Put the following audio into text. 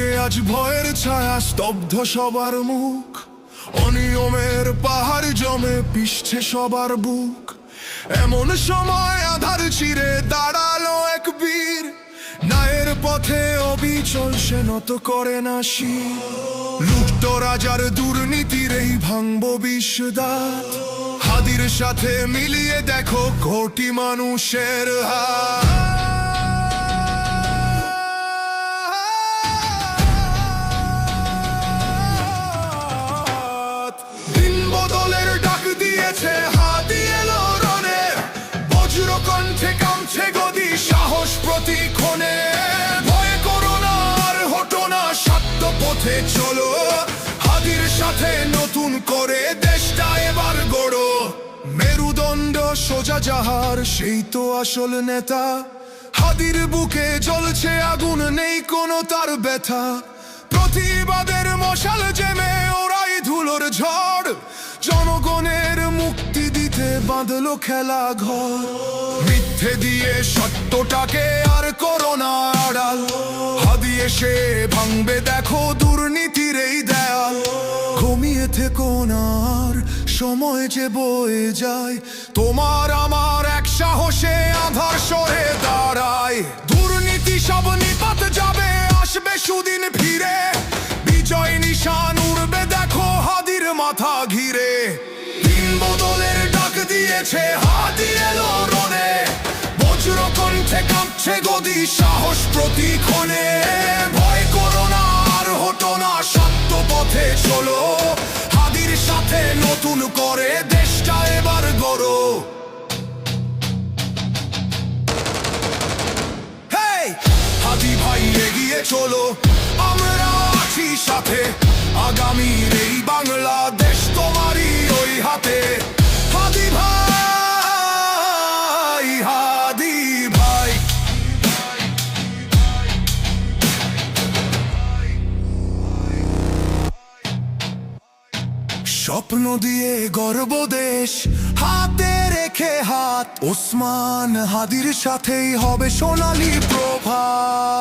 চারিদিকে আজ ভয়ের ছায়া, স্তব্ধ সবার মুখ। অনিয়মের পাহাড় জমে পিষছে সবার বুক। এমন সময় আধার চিরে দাঁড়ালো এক বীর, ন্যায়ের পথে অবিচল সে নত করে না শির। লুপ্ত রাজার দুর্নীতির এই ভাঙবো বিষদাঁত, হাদির সাথে মিলিয়ে দেখো কোটি মানুষের হাত। দিন বদলের ডাক দিয়েছে হাদি এলো রণে, বজ্র কণ্ঠে কামছে গদি সাহস প্রতিক্ষণে। ভয় করো না আর হটো না, সত্য পথে চলো, হাদির সাথে নতুন করে দেশটা এবার গড়ো। মেরুদণ্ড সোজা যাহার সেই তো আসল নেতা, হাদির বুকে জ্বলছে আগুন, নেই কোনো তার ব্যথা। প্রতিবাদের মশাল জেমে ওরাই ধুলোর ঝড়, জনগণের মুক্তি দিতে বাঁধলো খেলা ঘর। মিথ্যে দিয়ে সত্যটাকে আর করো না আড়াল, হাদি এসে ভাঙবে দেখো দুর্নীতির এই দেয়াল। ঘুমিয়ে থেকো না আর, সময় যে বয়ে যায়, তোমার আমার এক সাহসে আধার সরে দাঁড়ায়। দুর্নীতি সব নিপাত যাবে, আসবে সুদিন ফিরে, বিজয় নিশান উড়বে দেখো হাদির মাথা ঘিরে। দিন বদলের ডাক দিয়েছে হাদি এলো রণে, বজ্র কণ্ঠে কাঁপছে গদি সাহস প্রতিক্ষণে। ভয় করো না আর হটো না, সত্য পথে চলো, হাদির সাথে নতুন করে দেশটা এবার গড়ো। হাদি ভাই এগিয়ে চলো, আমরা আছি সাথে, আগামীর এই বাংলাদেশ তোমারই ওই হাতে। হাদি ভাই, হাদি ভাই। স্বপ্ন দিয়ে গর্ব দেশ হাতে রেখে হাত, ওসমান হাদির সাথেই হবে সোনালী প্রভাত।